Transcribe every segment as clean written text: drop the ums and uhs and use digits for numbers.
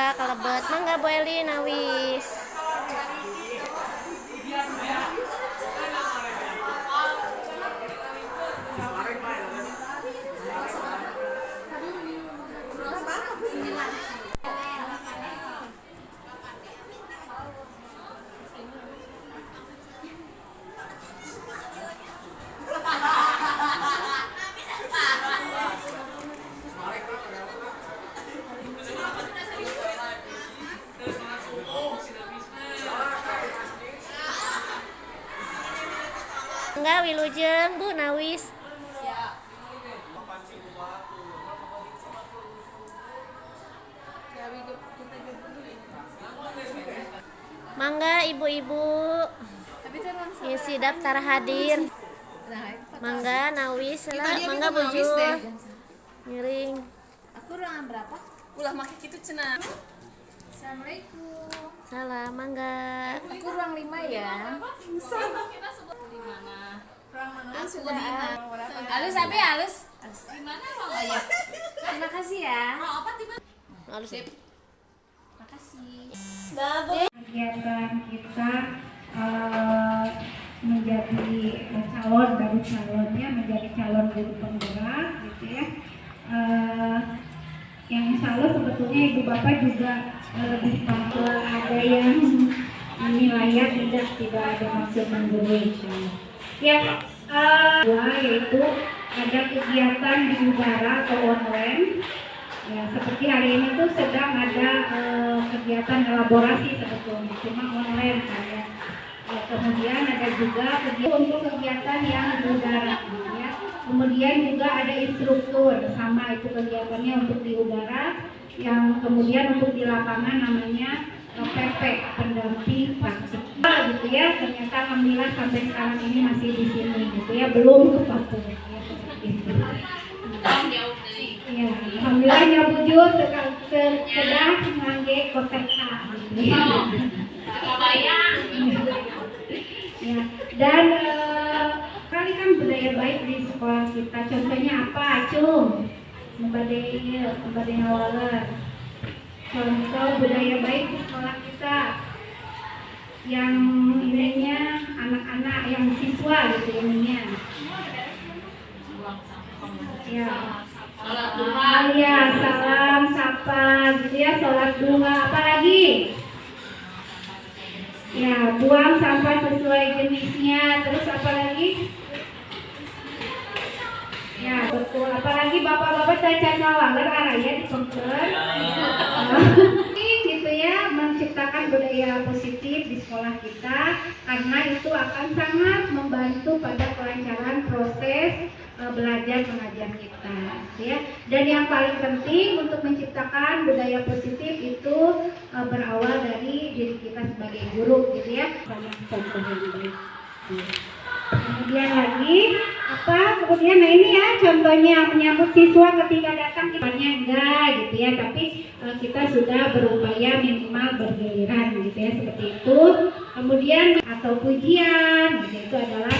mangga kalebet, mangga Bu Eli nawis. Enggak wilujeng Bu nawis. Mangga ibu-ibu isi daftar hadir. Mangga nawis lah, mangga bujur. Miring. Aku ruangan berapa? Ulah make kitu cenah. Assalamualaikum. Salam mangga. Aku ruang 5 ya. Di mana? Ruang mana? Sudah. Halus abi halus. Di mana ruang? Oh, ya. Terima kasih ya. Apa di mana? Halus. Makasih. Kegiatan kita menjadi calon baru calonnya menjadi calon guru penggerak gitu ya. Yang insya Allah sebetulnya ibu bapak juga lebih paham ada yang menilai tidak ada maksud menggurui insya Allah. Ya, yaitu ada kegiatan di udara atau online. Ya, seperti hari ini tuh sedang ada kegiatan elaborasi sebetulnya, cuma online saya. Kemudian ada juga untuk kegiatan yang di udara, ya. Kemudian juga ada instruktur, sama itu kegiatannya untuk di udara, yang kemudian untuk di lapangan namanya PP, pendamping praktik. Gitu ya, ternyata alhamdulillah sampai sekarang ini masih di sini, gitu ya, belum ke Papua, ya, seperti itu. Ya, alhamdulillah nyabujur sedang ngangge koteka. Ya, dan kali kan budaya baik di sekolah kita. Contohnya apa, Cung? Mbade ngawaler. Contoh budaya baik di sekolah kita yang ininya anak-anak yang siswa gitu ininya. Ya. Ya, salam, sapa, gitu ya, sholat duha, apa lagi? Ya, buang sampah sesuai jenisnya, terus apa lagi? Ya, betul, apalagi bapak-bapak cacat ngawaler araya di komputer. Gitu ya, menciptakan budaya positif di sekolah kita, karena itu akan sangat membantu pada kelancaran proses belajar mengajar kita, ya. Dan yang paling penting untuk menciptakan budaya positif itu berawal dari diri kita sebagai guru, gitu ya. Banyak contoh yang baik. Kemudian lagi apa? Kemudian nah ini ya contohnya menyambut siswa ketika datang kitanya enggak, gitu ya. Tapi kita sudah berupaya minimal bergiliran, gitu ya, seperti itu. Kemudian atau pujian, gitu, itu adalah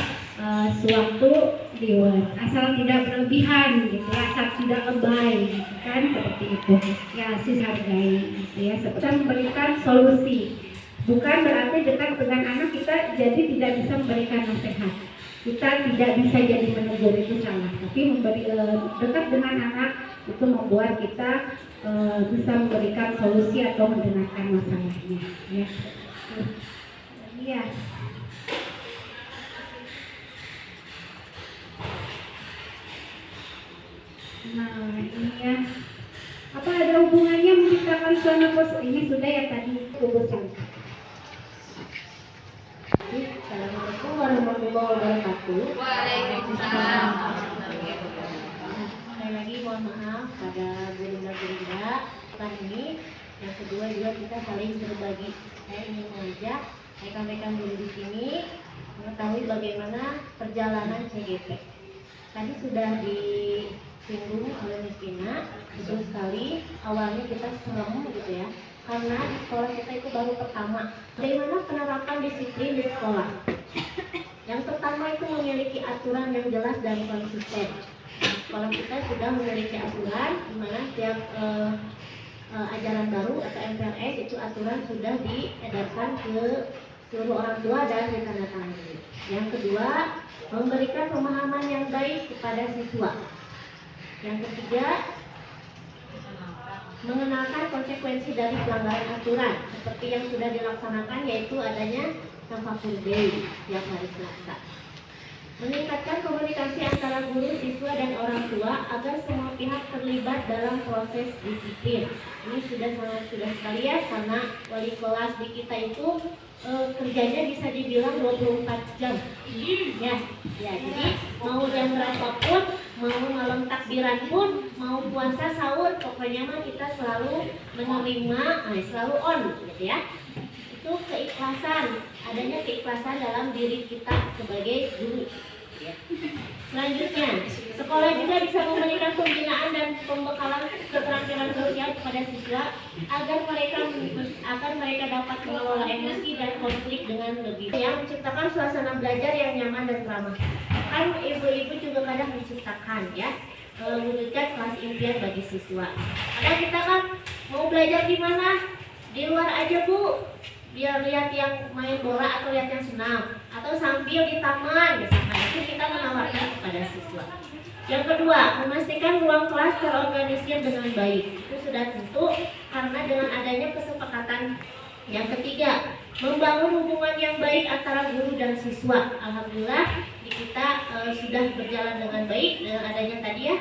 suatu reward, asal tidak berlebihan, gitu ya, asal tidak lebay, gitu kan, seperti itu ya, hargai, gitu ya, seperti memberikan solusi. Bukan berarti dekat dengan anak kita jadi tidak bisa memberikan nasihat, kita tidak bisa jadi menegur, itu salah. Tapi dekat dengan anak itu membuat kita bisa memberikan solusi atau mendengarkan masalahnya, ya. Iya. Nah, ini ya. Apa ada hubungannya menciptakan suasana positif? Ini sudah ya tadi urusan. Assalamualaikum warahmatullahi wabarakatuh. Waalaikumsalam. Sekali lagi mohon maaf pada guru-guru kali ini. Yang kedua juga kita saling berbagi. Saya ingin mengajak rekan-rekan guru di sini mengetahui bagaimana perjalanan CGP. Tadi sudah disinggung oleh Miss Tina, betul sekali. Awalnya kita serem gitu ya, karena di sekolah kita itu baru pertama. Bagaimana penerapan disiplin di sekolah? Yang pertama itu memiliki aturan yang jelas dan konsisten. Sekolah kita sudah memiliki aturan di mana setiap ajaran baru atau MPLS, itu aturan sudah diedarkan ke seluruh orang tua dan ditandatangani. Yang kedua, memberikan pemahaman yang baik kepada siswa. Yang ketiga, mengenalkan konsekuensi dari pelanggaran aturan seperti yang sudah dilaksanakan, yaitu adanya Sampah Day yang hari Selasa. Meningkatkan komunikasi antara guru, siswa, dan orang tua agar semua pihak terlibat dalam proses disiplin. Ini sudah sekali ya, karena wali kelas di kita itu kerjanya bisa dibilang 24 jam. Ya, jadi mau jam berapapun, mau malam takbiran pun, mau puasa sahur, pokoknya mah kita selalu menerima, selalu on, gitu ya. Itu keikhlasan, adanya keikhlasan dalam diri kita sebagai guru. Selanjutnya, sekolah juga bisa memberikan pembinaan dan pembekalan keterampilan sosial kepada siswa agar mereka dapat mengelola emosi dan konflik dengan lebih. Yang menciptakan suasana belajar yang nyaman dan ramah. Kan ibu-ibu juga kadang menciptakan ya, mewujudkan kelas impian bagi siswa. Ada kita kan mau belajar di mana? Di luar aja Bu, biar lihat yang main bola atau lihat yang senam, atau sambil di taman misalkan. Itu kita menawarkan kepada siswa. Yang kedua, memastikan ruang kelas terorganisir dengan baik. Itu sudah tentu karena dengan adanya kesepakatan. Yang ketiga, membangun hubungan yang baik antara guru dan siswa. Alhamdulillah di kita sudah berjalan dengan baik dengan adanya tadi ya,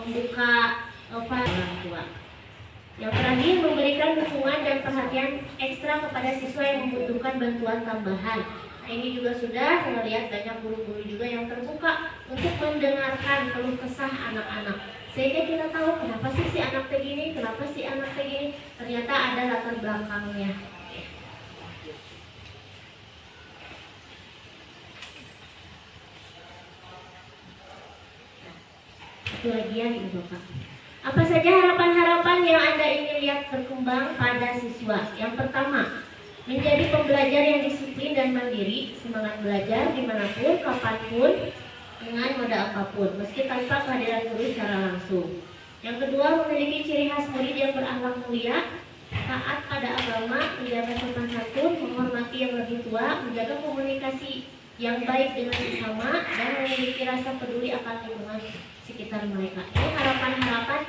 membuka orang tua. Yang terakhir, memberikan dukungan dan perhatian ekstra kepada siswa yang membutuhkan bantuan tambahan. Nah, ini juga sudah saya lihat banyak guru-guru juga yang terbuka untuk mendengarkan keluh kesah anak-anak. Sehingga kita tahu kenapa sih si anak kayak gini, kenapa si anak kayak gini. Ternyata ada latar belakangnya. Itu lagi ya Ibu Bapak. Apa saja harapan-harapan yang Anda ingin lihat berkembang pada siswa? Yang pertama, menjadi pembelajar yang disiplin dan mandiri, semangat belajar dimanapun, kapanpun, dengan moda apapun, meski tanpa kehadiran guru secara langsung. Yang kedua, memiliki ciri khas murid yang berakhlak mulia, taat pada agama, menjaga sopan santun, menghormati yang lebih tua, menjaga komunikasi yang baik dengan sesama, dan memiliki rasa peduli akan lingkungan sekitar mereka. Ini harapan-harapan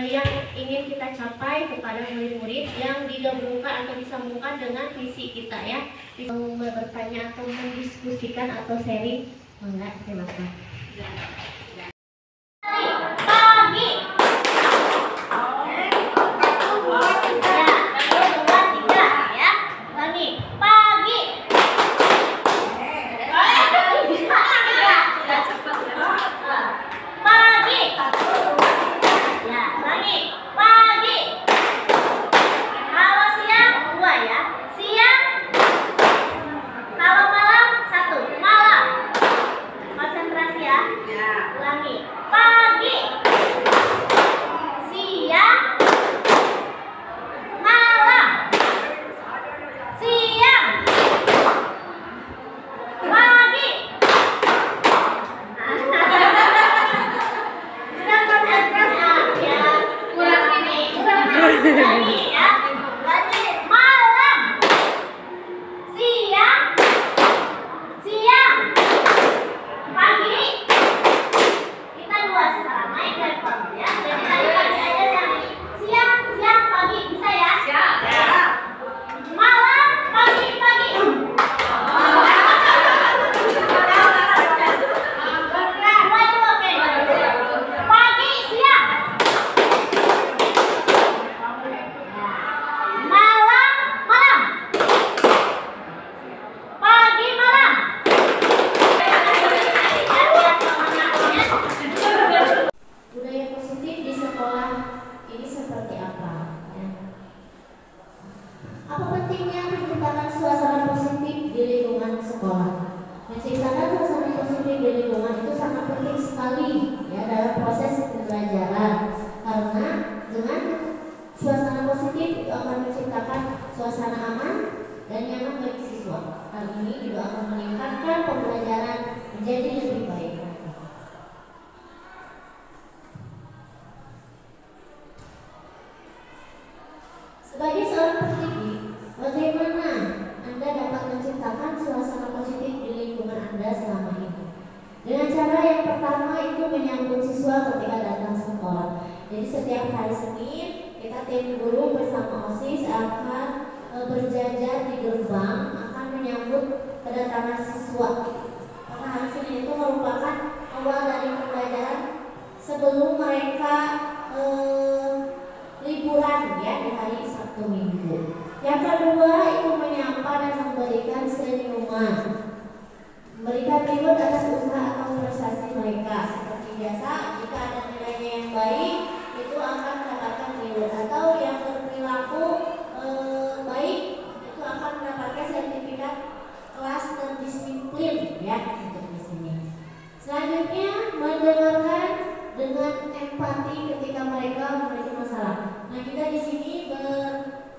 yang ingin kita capai kepada murid-murid yang digabungkan atau disambungkan dengan visi kita ya. Mau bertanya atau mendiskusikan atau sharing, enggak, silakan. siswa ketika datang sekolah. Jadi setiap hari Senin kita tim guru bersama OSIS akan berjajar di gerbang akan menyambut kedatangan siswa. Karena hari Senin itu merupakan awal dari pembelajaran sebelum mereka liburan ya di hari Sabtu Minggu. Yang kedua itu menyapa dan memberikan senyuman, memberikan reward atas usaha atau prestasi mereka. Seperti biasa, jika ada nilainya yang baik itu akan mendapatkan reward, atau yang berperilaku baik itu akan mendapatkan sertifikat kelas terdisiplin ya untuk di sini. Selanjutnya mendengarkan dengan empati ketika mereka memiliki masalah. Nah, kita di sini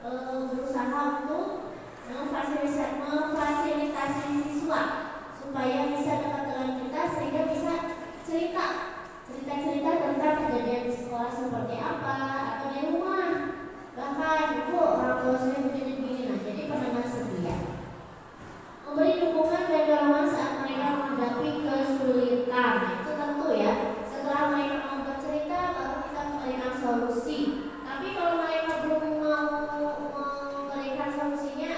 berusaha untuk memfasilitasi siswa supaya bisa dekat dengan kita sehingga bisa cerita tentang kejadian di sekolah seperti apa atau di rumah. Bahkan ibu orang tua saya begini. Nah, jadi pendengar setia. Memberi dukungan dan dorongan saat mereka menghadapi kesulitan. Nah, itu tentu ya. Setelah mereka mau bercerita, baru kita memberikan solusi. Tapi kalau mereka belum mau memberikan solusinya,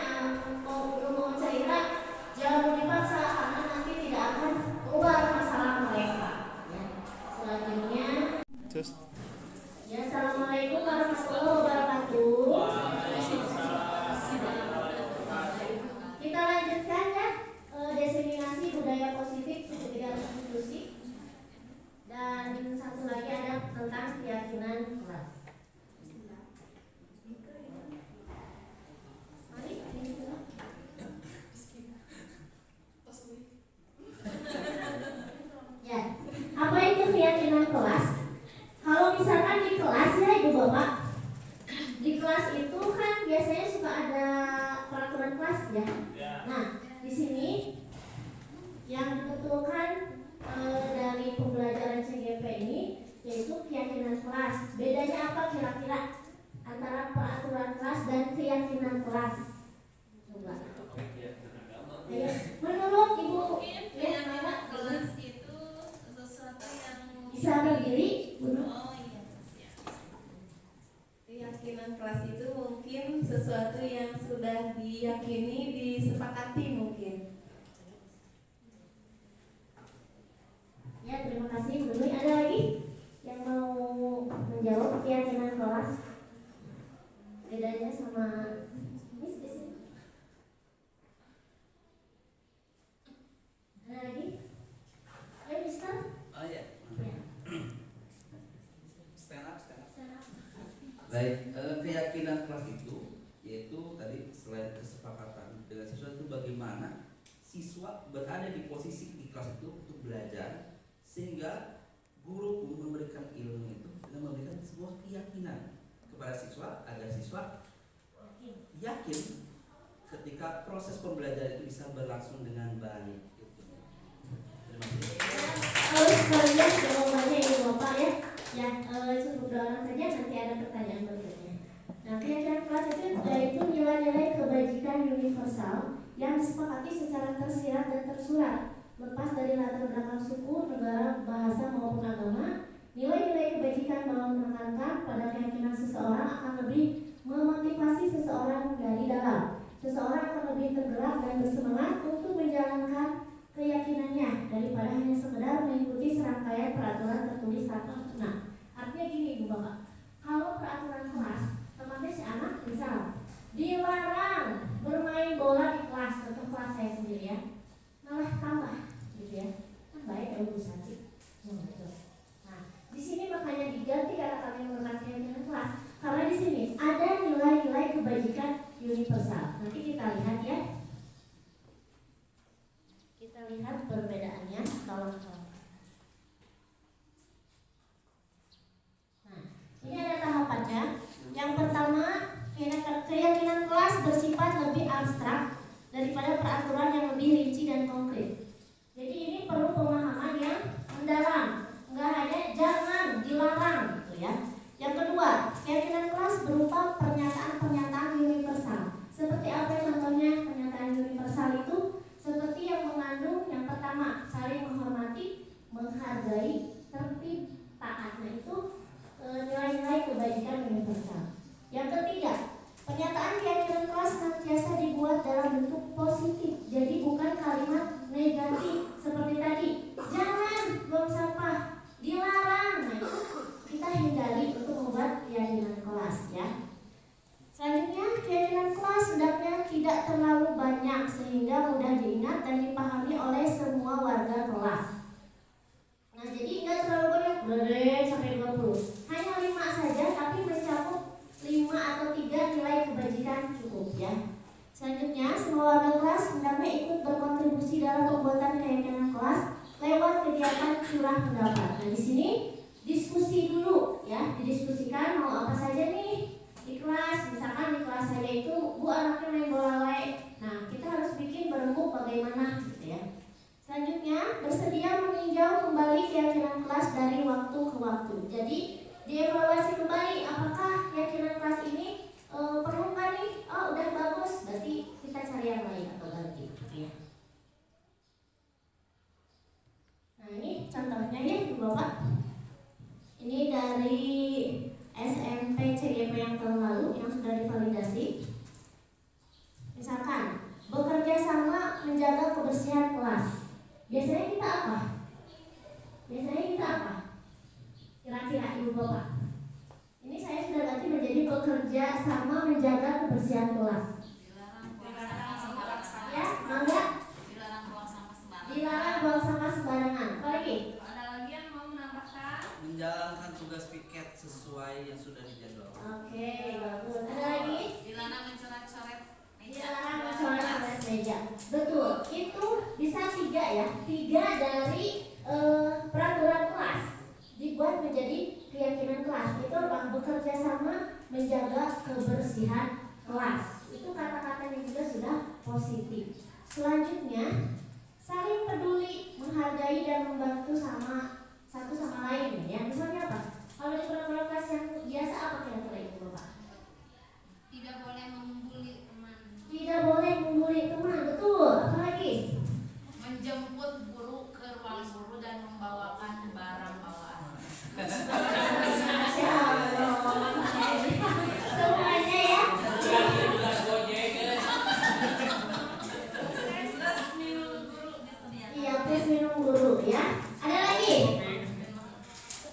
belum mau cerita, jangan dipaksa karena nanti tidak akan keluar masalah mereka. Ya. Selanjutnya, ya, assalamualaikum warahmatullahi wabarakatuh. Kita lanjutkan ya diseminasi budaya positif secara inklusif. Dan satu lagi ada tentang keyakinan kelas. Mari. Ya, apa itu keyakinan kelas? Kalau misalkan di kelas ya Ibu Bapak, di kelas itu kan biasanya suka ada peraturan kelas ya. Nah, di sini yang dibetulkan dari pembelajaran CGP ini yaitu keyakinan kelas. Bedanya apa kira-kira antara peraturan kelas dan keyakinan kelas? Coba. Ya, menurut Ibu ya, Kelas itu sesuatu yang bisa berdiri, Bu? Keyakinan kelas itu mungkin sesuatu yang sudah diyakini, disepakati mungkin. Ya, terima kasih Bu Nui. Ada lagi yang mau menjawab keyakinan kelas? Bedanya sama Miss di sini? Ada lagi? Ayo Mister. Oh ya. Ya. Stand up. Sana. Baik, keyakinan kelas itu yaitu tadi selain kesepakatan dengan siswa itu bagaimana siswa berada di posisi di kelas itu untuk belajar sehingga guru pun memberikan ilmu itu dengan memberikan sebuah keyakinan kepada siswa agar siswa yakin ketika proses pembelajaran itu bisa berlangsung dengan baik. Terima kasih. Harus kalian jawabannya Ibu Bapak ya. Ya, cukup doang saja, nanti ada pertanyaan berikutnya. Nah, keyakinan kelas itu nilai-nilai kebajikan universal yang disepakati secara tersirat dan tersurat, lepas dari latar belakang suku, negara, bahasa maupun agama. Nilai-nilai kebajikan mau menekankan pada keyakinan seseorang akan lebih memotivasi seseorang dari dalam. Seseorang akan lebih tergerak dan bersemangat untuk menjalankan keyakinannya daripada hanya sekedar mengikuti serangkaian peraturan tertulis atau nah, artinya gini Ibu Bapak, kalau peraturan kelas, tempatnya si anak misal dilarang bermain bola di kelas, atau kelas saya sendiri ya, malah tambah gitu ya, kan baik ya Bu Santi. Nah, di sini makanya diganti kata-kata yang mengenai keyakinan kelas, karena di sini ada nilai-nilai kebajikan universal. Nanti kita lihat ya. Kita lihat perbedaannya kalau nah, ini ada tahapannya. Yang pertama, keyakinan kelas bersifat lebih abstrak daripada peraturan yang lebih rinci dan konkret. Jadi ini perlu pemahaman yang mendalam, nggak hanya jangan dilarang gitu ya. Yang kedua, keyakinan kelas berupa pernyataan-pernyataan universal. Seperti apa contohnya pernyataan universal itu? Seperti yang mengandung yang pertama, saling menghormati, menghargai, tertib, dalam pembuatan keyakinan kelas lewat kegiatan curah pendapat. Nah, di sini diskusi dulu ya, didiskusikan mau apa saja nih di kelas. Misalkan di kelas saya itu Bu anaknya main bola wae. Nah, kita harus bikin berembuk bagaimana gitu ya. Selanjutnya, bersedia meninjau kembali keyakinan kelas dari waktu ke waktu. Jadi, dievaluasi kembali apakah keyakinan kelas ini perlu nggak nih? Oh, udah bagus, berarti kita cari yang lain atau ganti ya. Nah, ini contohnya ya, Bapak. Ini dari SMP CGP yang tahun lalu yang sudah divalidasi. Misalkan, bekerja sama menjaga kebersihan kelas. Biasanya kita apa? Kira-kira Ibu Bapak. Ini saya sudah ganti menjadi bekerja sama menjaga kebersihan kelas. Ya, mangga. Dilarang buang sampah sembarangan. Apa lagi? Ada lagi yang mau menambahkan? Menjalankan tugas piket sesuai yang sudah dijadwalkan. Oke, bagus. Ada lagi? Dilarang mencoret-coret meja. Dilarang mencoret-coret meja. Betul. Itu bisa 3 ya. 3 dari peraturan kelas dibuat menjadi keyakinan kelas. Itu apa? Bekerja sama menjaga kebersihan kelas. Itu kata-katanya juga sudah positif. Selanjutnya, saling peduli, menghargai dan membantu satu sama lain ya. Misalnya apa? Kalau di program kelas yang biasa apa kira-kira itu Bapak? Tidak boleh membuli teman. Tidak boleh membuli teman, betul. Apa lagi? Menjemput guru ke ruang guru dan membawakan barang bawaan. Masya Allah. Semuanya ya. Iya, plus minum guru ya. Ada lagi?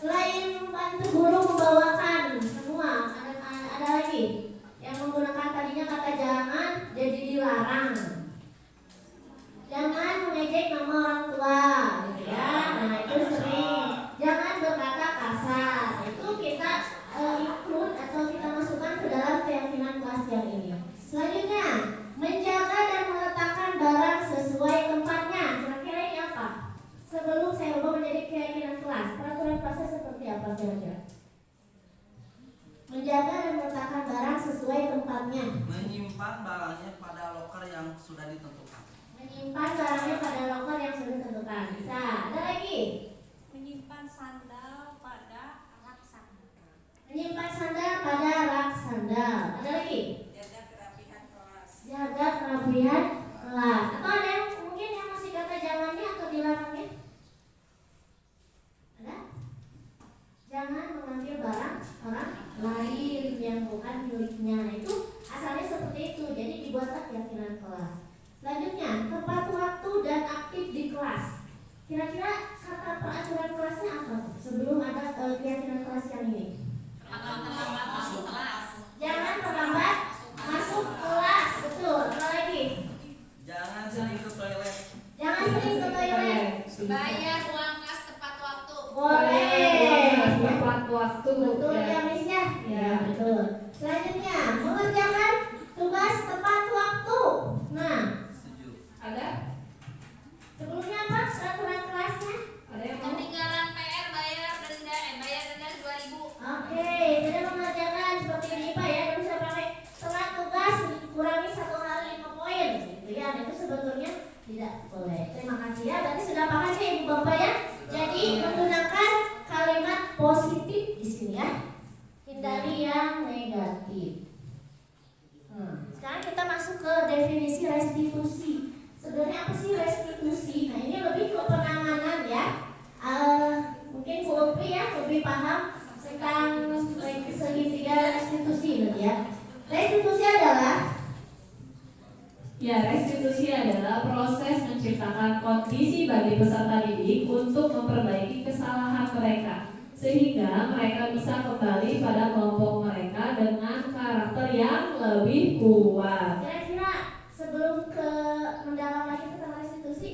Selain membantu guru membawakan semua, ada lagi yang menggunakan tadinya kata jangan jadi dilarang. Jangan mengejek nama orang tua, gitu ya. Nah, itu sering. Jangan berkata kasar. Itu kita include atau kita masukkan ke dalam keyakinan kelas yang ini. Selanjutnya, menjaga dan meletakkan barang sesuai tempatnya. Kira-kira ini apa? Sebelum saya ubah menjadi keyakinan kelas, peraturan kelasnya seperti apa kira-kira? Menjaga dan meletakkan barang sesuai tempatnya. Menyimpan barangnya pada loker yang sudah ditentukan. Menyimpan barangnya pada loker yang sudah ditentukan. Bisa. Ada lagi? Menyimpan sandal pada rak sandal. Menyimpan sandal pada rak sandal. Ada lagi? Jaga kerapihan kelas. Jaga kerapihan kelas. Atau ada yang mungkin yang masih kata jangannya atau dilarangnya? Ada? Jangan mengambil barang orang lain yang bukan miliknya. Itu asalnya seperti itu. Jadi dibuatlah keyakinan kelas. Selanjutnya, tepat waktu dan aktif di kelas. Kira-kira kata peraturan kelasnya apa? Sebelum ada keyakinan kelas yang ini. Terlambat masuk kelas. Jangan terlambat masuk kelas. Betul. Apa lagi? Jangan sering ke toilet. Jangan sering ke toilet. Bayar uang kas tepat waktu. Boleh. Tepat waktu. Betul ya, Miss ya? Ya, betul. Selanjutnya, mengerjakan tugas tepat waktu. Nah, Setuju. Ada? sebelumnya apa peraturan kelasnya? Ada yang mau? Ketinggalan PR bayar denda 2.000. Oke, tidak mengerjakan seperti ini Pak ya, dan bisa pakai telat tugas kurangi 1 hari 5 poin, gitu ya. Dan itu sebetulnya tidak boleh. Terima kasih ya. Berarti sudah paham ya Ibu Bapak ya. Jadi menggunakan kalimat positif di sini ya. Hindari yang negatif. Sekarang kita masuk ke definisi restitusi. Sebenarnya apa sih restitusi? Nah, ini lebih ke penanganan ya. Mungkin Bu Upi ya lebih paham tentang segitiga restitusi gitu ya. Restitusi adalah restitusi adalah proses menciptakan kondisi bagi peserta didik untuk memperbaiki kesalahan mereka sehingga mereka bisa kembali pada kelompok mereka dengan karakter yang lebih kuat. kira-kira sebelum ke mendalam lagi tentang restitusi,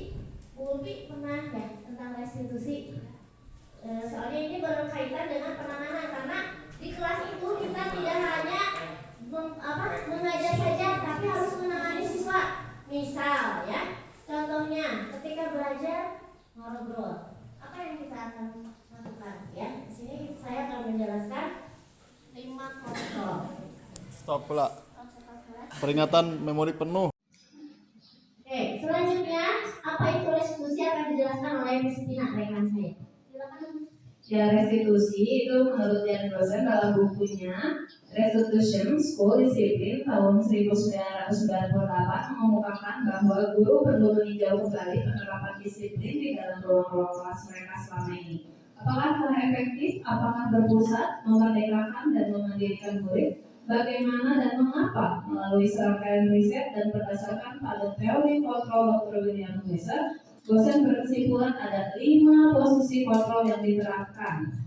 Bu Upi pernah ya tentang restitusi? Soalnya ini berkaitan dengan penanganan karena di kelas itu kita tidak hanya mengajar saja, tapi harus menangani siswa. Misal ya, contoh contohnya ketika belajar ngobrol, apa yang kita akan lakukan ya? Di sini saya akan menjelaskan 5 kontrol. Stop pula. Peringatan memori penuh. Oke, selanjutnya apa itu restitusi akan dijelaskan oleh Miss Tina, rekan saya. Silakan. Ya, restitusi itu menurut Jan Rosen dalam bukunya Restitution School Discipline tahun 1998 mengemukakan bahwa guru perlu meninjau kembali penerapan disiplin di dalam ruang-ruang kelas mereka selama ini. Apakah telah efektif? Apakah berpusat, memerdekakan dan memandirikan murid? Bagaimana dan mengapa? Melalui serangkaian riset dan berdasarkan pada teori kontrol Dr. William Wieser, dosen berkesimpulan ada 5 posisi kontrol yang diterapkan.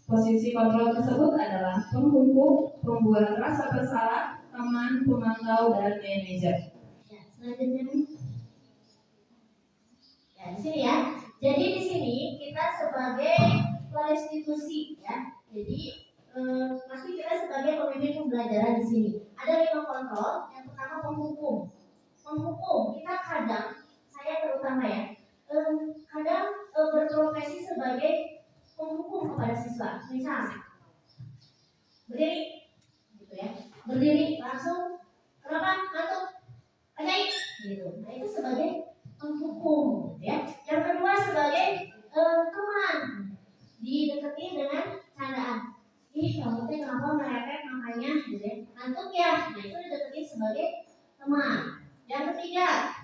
Posisi kontrol tersebut adalah penghukum, pembuat rasa bersalah, teman, pemantau, dan manajer. Ya, selanjutnya nih. Ya, di sini ya. Jadi di sini kita sebagai restitusi ya. Jadi pasti kita sebagai pemimpin pembelajaran di sini. Ada 5 kontrol. Yang pertama penghukum. Penghukum kita kadang, saya terutama ya, kadang berprofesi sebagai penghukum kepada siswa. Misal berdiri, gitu ya. Berdiri langsung, kenapa? Ngantuk, ajaib, gitu. Nah itu sebagai penghukum, gitu ya. Yang kedua sebagai teman, didekati dengan candaan. Ih, kamu teh kenapa merepet makanya, gitu ya. Ngantuk ya, nah itu didekati sebagai teman. Yang ketiga,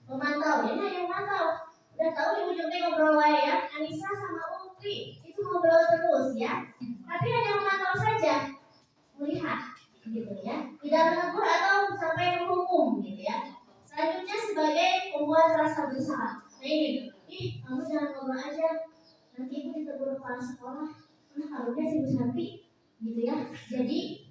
memantau. Jadi yang memantau. Udah tahu di ujungnya ngobrol wae ya. Anissa sama Ulfi itu ngobrol terus ya. Tapi hanya memantau saja, melihat, gitu ya. Tidak menegur atau sampai menghukum, gitu ya. Selanjutnya sebagai pembuat rasa bersalah. Nah ini, ih kamu jangan ngobrol aja. Nanti ibu ditegur kepala sekolah. Nah harusnya si Bu Santi, gitu ya. Jadi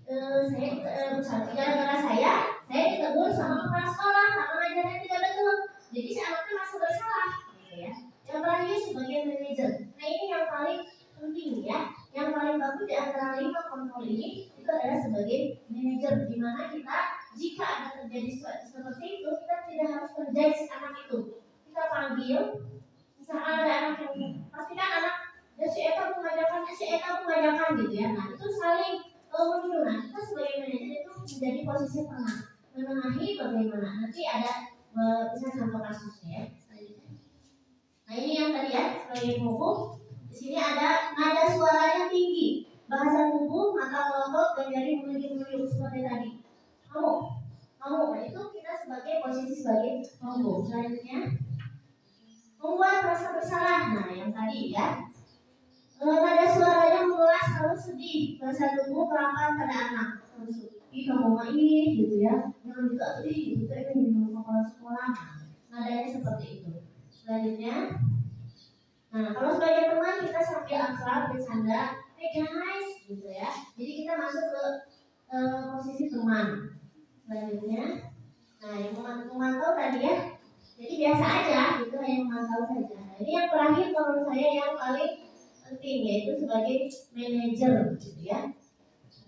saya Bu Santi gara-gara saya ditegur sama kepala sekolah karena ngajarnya tidak betul. Jadi si anaknya merasa bersalah, gitu ya. Yang terakhir sebagai manajer. Nah ini yang paling penting ya. Yang paling bagus di antara 5 kontrol ini itu adalah sebagai manajer, di mana kita jika ada terjadi seperti itu kita tidak harus menjudge anak itu. Kita panggil, misalnya ada anak yang pastikan anak dan si Eka mengajarkan gitu ya. Nah itu saling menyuruh. Nah kita sebagai manajer itu menjadi posisi tengah, menengahi bagaimana. Nanti ada bisa contoh kasusnya ya. Nah ini yang tadi ya sebagai penghukum. Di sini ada nada suaranya tinggi, bahasa tubuh, mata melotot, dan jari menunjuk-nunjuk seperti tadi. Kamu, nah itu kita sebagai posisi sebagai penghukum. Selanjutnya membuat rasa bersalah. Nah yang tadi ya. Nada suaranya mengulas harus sedih, bahasa tubuh pelan pada anak. Ih kamu mah ih gitu ya, jangan juga sedih gitu ya, ini kepala sekolah. Nadanya seperti itu. Selanjutnya, nah kalau sebagai teman kita sambil akrab bercanda, hey guys gitu ya. Jadi kita masuk ke posisi teman. Selanjutnya, nah yang memantau tadi ya. Jadi biasa aja, itu hanya memantau saja. Nah, ini yang terakhir menurut saya yang paling penting yaitu sebagai manajer gitu ya.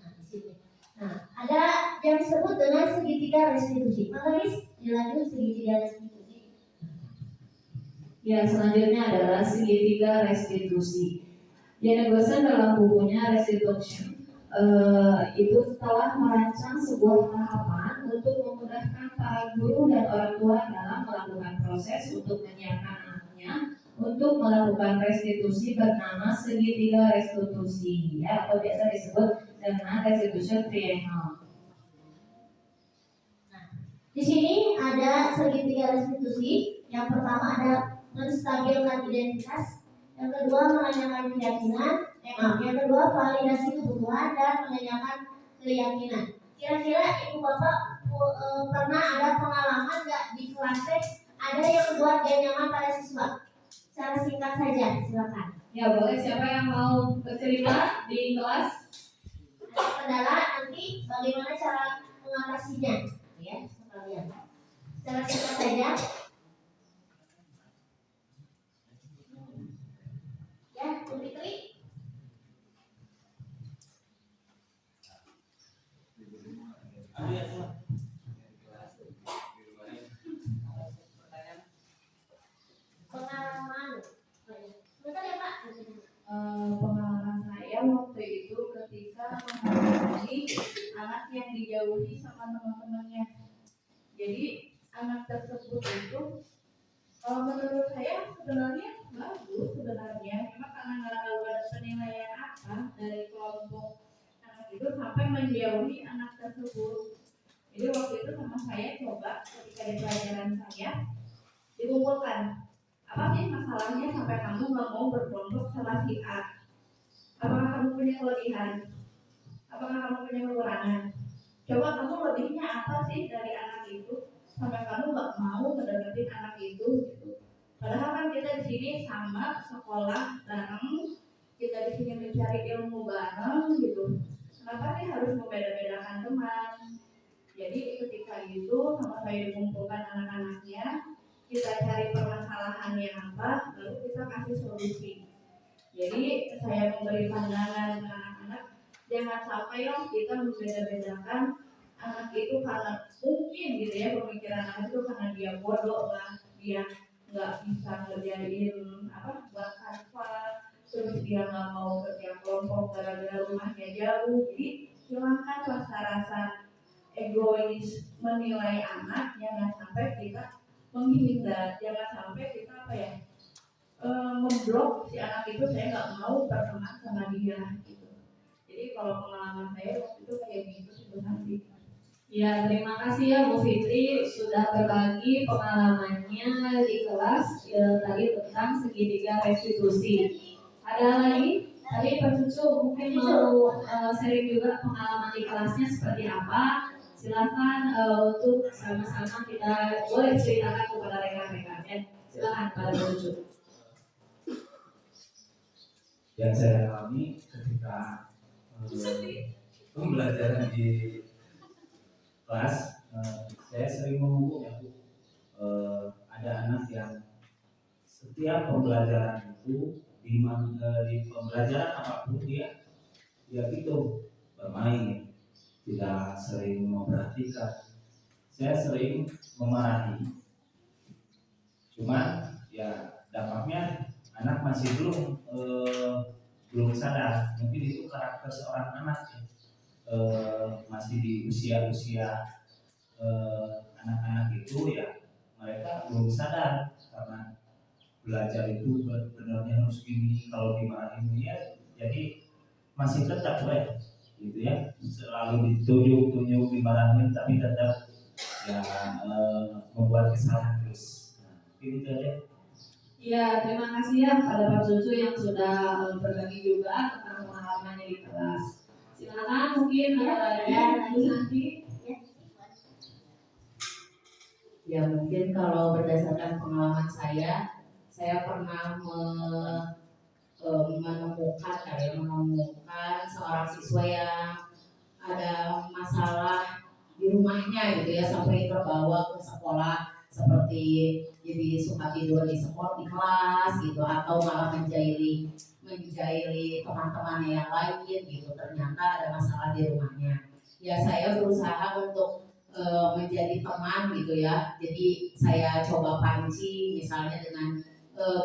Nah, di sini. Nah, ada yang disebut dengan segitiga restitusi. Maka dilanjut segitiga restitusi. Ya, selanjutnya adalah segitiga restitusi. Janet Gosen dalam bukunya Restitution itu telah merancang sebuah tahapan untuk memudahkan para guru dan orang tua dalam melakukan proses untuk menyiapkan anaknya untuk melakukan restitusi bernama segitiga restitusi ya, atau biasa disebut dengan restitution triangle. Nah, di sini ada segitiga restitusi. Yang pertama ada menstabilkan identitas, yang kedua menanyakan keyakinan, yang kedua validasi kebutuhan dan menanyakan keyakinan. Kira-kira ibu bapak pernah ada pengalaman nggak di kelas ada yang membuat dia nyaman pada siswa? Secara singkat saja, silakan. Ya boleh, siapa yang mau bercerita di kelas? Ada kendala nanti bagaimana cara mengatasinya, ya sekalian. Secara singkat saja. Ya, Bu Fitri. Kalau menurut saya sebenarnya bagus sebenarnya, cuma karena nggak tahu ada penilaian apa dari kelompok anak itu sampai menjauhi anak tersebut. Jadi waktu itu sama saya coba ketika di pelajaran saya dikumpulkan apa sih masalahnya sampai kamu nggak mau berkelompok sama si A? Apakah kamu punya kelebihan? Apakah kamu punya kekurangan? Coba kamu lebihnya apa sih dari anak itu sampai kamu nggak mau mendeketin anak itu gitu. Padahal kan kita di sini sama sekolah bareng, kita di sini mencari ilmu bareng gitu. Kenapa sih harus membeda-bedakan teman? Jadi ketika itu sama saya dikumpulkan anak-anaknya, kita cari permasalahannya apa, lalu kita kasih solusi. Jadi saya memberi pandangan ke anak-anak, jangan sampai dong kita membeda-bedakan anak itu karena mungkin gitu ya pemikiran anak itu karena dia bodoh lah, dia nggak bisa ngerjain apa buat kanva, terus dia nggak mau kerja kelompok gara-gara rumahnya jauh. Jadi hilangkan rasa-rasa egois menilai anak, jangan sampai kita menghindar, jangan sampai kita apa ya memblok si anak itu, saya nggak mau berteman sama dia gitu. Jadi kalau pengalaman saya waktu itu kayak gitu sih Bu Nanti. Ya, terima kasih ya Bu Fitri sudah berbagi pengalamannya di kelas tadi tentang segitiga restitusi. Ada lagi? Tadi Pak Cucu mungkin mau sharing juga pengalaman di kelasnya seperti apa. Silakan untuk sama-sama kita boleh ceritakan kepada rekan-rekan ya. Silakan Pak Cucu. Yang saya alami ketika pembelajaran di kelas, saya sering mengumpul ya Bu, ada anak yang setiap pembelajaran itu di pembelajaran apapun dia itu bermain, tidak sering memperhatikan. Saya sering memarahi, cuman ya dampaknya anak masih belum sadar, mungkin itu karakter seorang anak ya. Masih di usia anak-anak itu ya, mereka belum sadar karena belajar itu benar-benar harus gini, kalau dimarahin dia jadi masih tetap gitu ya, selalu ditunjuk dimarahin tapi tetap ya membuat kesalahan terus. Ini itu aja. Ya, terima kasih ya pada Pak Cucu yang sudah berbagi juga tentang pengalamannya di kelas. Silakan mungkin ada Bu Santi. Ya mungkin kalau berdasarkan pengalaman saya pernah menemukan seorang siswa yang ada masalah di rumahnya gitu ya, sampai terbawa ke sekolah, seperti jadi suka tidur di sekolah di kelas gitu, atau malah menjahili teman-temannya yang lain gitu. Ternyata ada masalah di rumahnya. Ya saya berusaha untuk menjadi teman gitu ya. Jadi saya coba pancing misalnya dengan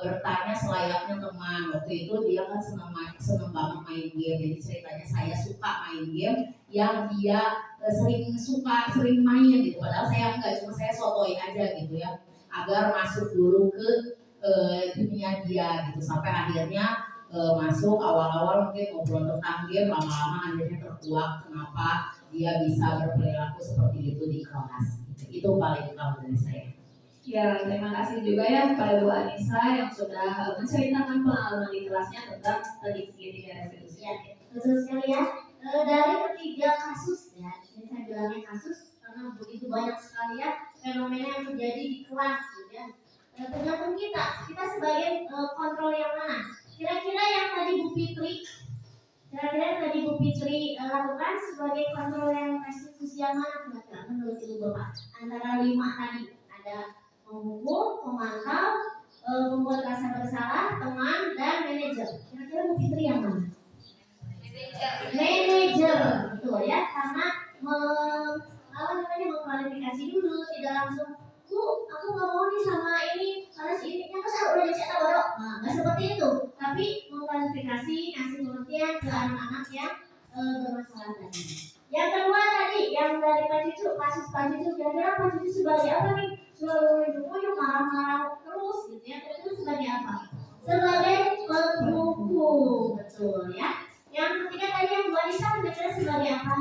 bertanya selayaknya teman. Waktu itu dia kan senang banget main game. Jadi ceritanya saya suka main game yang dia sering main gitu. Padahal saya enggak, cuma saya sotoy aja gitu ya, agar masuk dulu ke dunia dia gitu. Sampai akhirnya masuk, awal-awal mungkin ngobrol tentang game, lama-lama akhirnya terkuak kenapa dia bisa berperilaku seperti itu di kelas. Itu paling utama dari saya. Ya, terima kasih juga ya pada Bu Anissa yang sudah menceritakan pengalaman di kelasnya tentang tadi segitiga restitusi. Ya, betul sekali ya. Dari ketiga kasus ya, ini saya bilangnya kasus karena begitu banyak sekali ya fenomena yang terjadi di kelas gitu ya. Tergantung kita sebagai kontrol yang mana. Kira-kira yang tadi Bu Fitri lakukan sebagai kontrol yang restitusi yang mana kira-kira menurut Ibu Bapak? Antara 5 tadi ada menghukum, memantau, membuat rasa bersalah, teman, dan manajer. Kira-kira Bu Fitri yang mana? Manajer, betul ya, karena mengklarifikasi dulu, tidak langsung, Bu, aku nggak mau nih sama ini, karena si ini kan udah dicetak bodoh. Nah, nggak seperti itu, tapi mengklarifikasi, ngasih pengertian ke anak-anak yang bermasalah tadi. Yang kedua tadi, yang dari Pak Cucu, kasus Pak Cucu, kira-kira Pak Cucu sebagai apa nih? ujung-ujung marah-marah terus gitu ya. Itu sebagai apa? Sebagai pendukung, betul ya. Yang ketiga tadi yang Bu Anissa mendengar sebagai apa?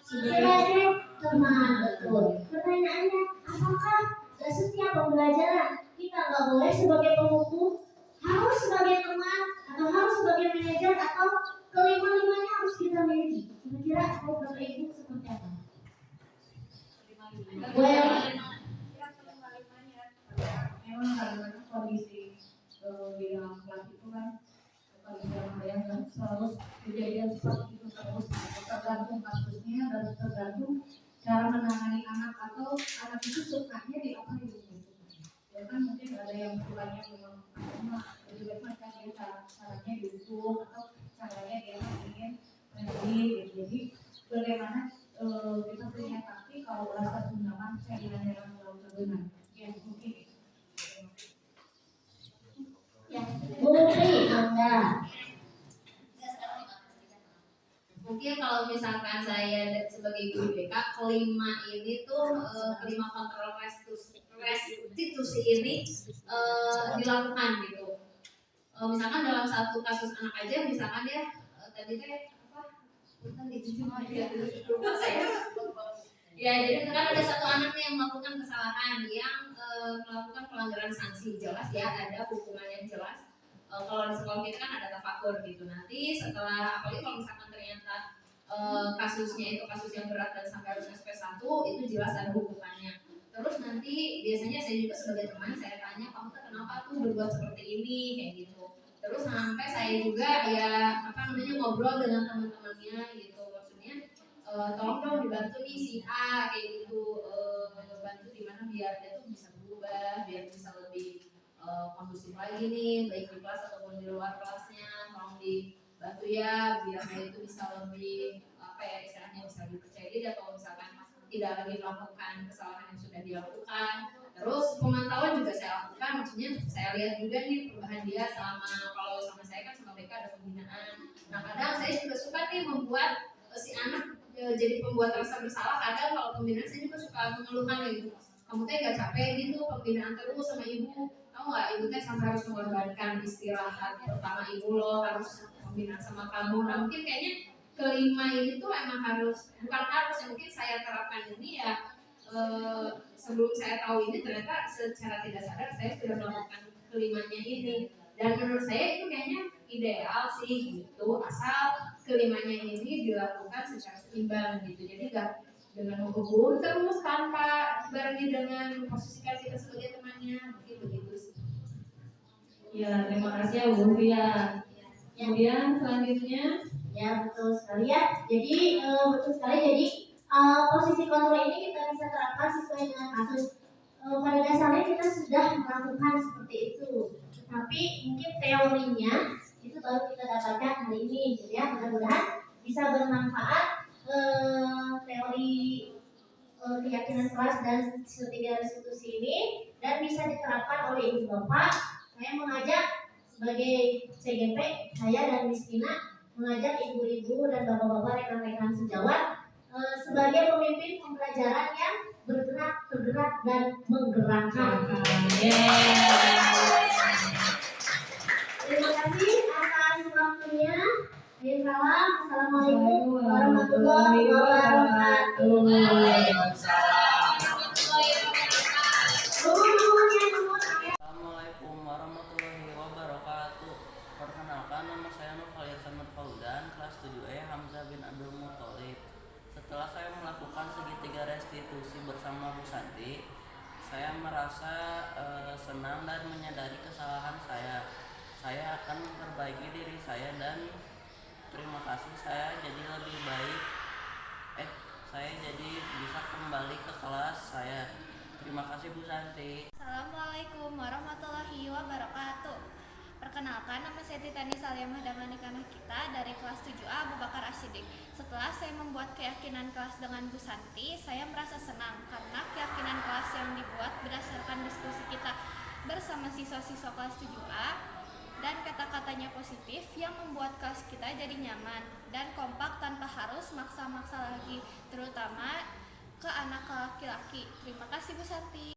Sebagai teman, betul. Pertanyaannya, apakah setiap pembelajaran kita nggak boleh sebagai pemukul, harus sebagai teman, atau harus sebagai manajer, atau kelima-limanya harus kita miliki? Kira-kira kalau Bapak Ibu seperti apa? Memang kadang-kadang kondisi di dalam kelas itu kan kadang-kadang kan selalu kejadian seperti itu terus, tergantung kasusnya dan tergantung cara menangani anak atau anak itu sukanya di apa gitu. Ya kan mungkin ada yang sukanya memang lebih baik macam dia caranya dukung atau caranya dia ingin friendly gitu. Jadi bagaimana kita punya taktik kalau bahasa Sunda kan saya dengan laut kebenar ya mungkin Ya, Bu Tri, Anda. Mungkin kalau misalkan saya sebagai guru BK, kelima ini tuh kelima kontrol restitusi ini dilakukan gitu. Misalkan dalam satu kasus anak aja, misalkan ya tadi teh apa? Ya, jadi kan ada satu anak nih yang melakukan kesalahan, yang melakukan pelanggaran sanksi, jelas ya ada hukuman yang jelas. Kalau di sekolah kita kan ada tafakur gitu. Nanti setelah, apalagi kalau misalkan ternyata kasusnya itu kasus yang berat dan sampai harus SP1, itu jelas ada hukumannya. Terus nanti biasanya saya juga sebagai teman, saya tanya, kamu tuh kenapa tuh berbuat seperti ini, kayak gitu. Terus sampai saya juga ya ngobrol dengan teman-temannya gitu, maksudnya tolong dong dibantu nih si A kayak gitu, bantu gimana biar dia tuh bisa berubah, biar bisa lebih kondusif lagi nih, baik di kelas ataupun di luar kelasnya. Tolong dibantu ya biar dia itu bisa lebih apa ya istilahnya, bisa lebih percaya diri atau misalkan tidak lagi melakukan kesalahan yang sudah dilakukan. Terus pemantauan juga saya lakukan, maksudnya saya lihat juga nih perubahan dia selama, kalau sama saya kan sama mereka ada pembinaan. Nah kadang saya juga suka nih membuat si anak jadi pembuat rasa bersalah. Kadang kalau pembinaan saya juga suka mengeluhkan gitu, kamu teh gak capek gitu pembinaan terus sama ibu, tahu nggak ibu teh sampai harus mengorbankan istirahat pertama ibu lo, harus pembinaan sama kamu. Nah mungkin kayaknya kelima ini tuh emang harus, bukan harus ya, mungkin saya terapkan ini ya sebelum saya tahu ini ternyata secara tidak sadar saya sudah melakukan kelimanya ini. Dan menurut saya itu kayaknya ideal sih gitu, asal kelimanya ini dilakukan secara seimbang gitu. Jadi gak dengan menghukum terus tanpa barengi dengan memposisikan kita sebagai temannya, mungkin begitu sih. Ya, terima kasih ya Bu Fia. Kemudian selanjutnya, Ya betul sekali ya. Jadi betul sekali. Jadi posisi kontrol ini kita bisa terapkan sesuai dengan kasus. Pada dasarnya kita sudah melakukan seperti itu. Tapi mungkin teorinya itu baru kita dapatkan hari ini. Jadi ya mudah-mudahan bisa bermanfaat teori keyakinan kelas dan ketiga restitusi ini, dan bisa diterapkan oleh ibu bapak. Saya mengajak sebagai CGP, saya dan Miss Tina mengajak ibu-ibu dan bapak-bapak rekan-rekan sejawat sebagai pemimpin pembelajaran yang bergerak, tergerak dan menggerakkan. Terima kasih atas waktunya. Assalamualaikum warahmatullahi wabarakatuh. Assalamualaikum warahmatullahi wabarakatuh. Perkenalkan, nama saya Noval Yasamat Fauzan, kelas 7E, Hamzah bin Abdul Muthalib. Setelah saya melakukan segitiga restitusi bersama Bu Santi, saya merasa senang dan menyadari kesalahan saya. Saya akan memperbaiki diri saya dan terima kasih, saya jadi lebih baik. Saya jadi bisa kembali ke kelas saya. Terima kasih Bu Santi. Assalamualaikum warahmatullahi wabarakatuh. Perkenalkan, nama saya Titani Salimah Damanikana kita dari kelas 7A Abu Bakar Asyidik. Setelah saya membuat keyakinan kelas dengan Bu Santi, saya merasa senang karena keyakinan kelas yang dibuat berdasarkan diskusi kita bersama siswa-siswa kelas 7A dan kata-katanya positif yang membuat kelas kita jadi nyaman dan kompak tanpa harus maksa-maksa lagi, terutama ke anak laki-laki. Terima kasih Bu Santi.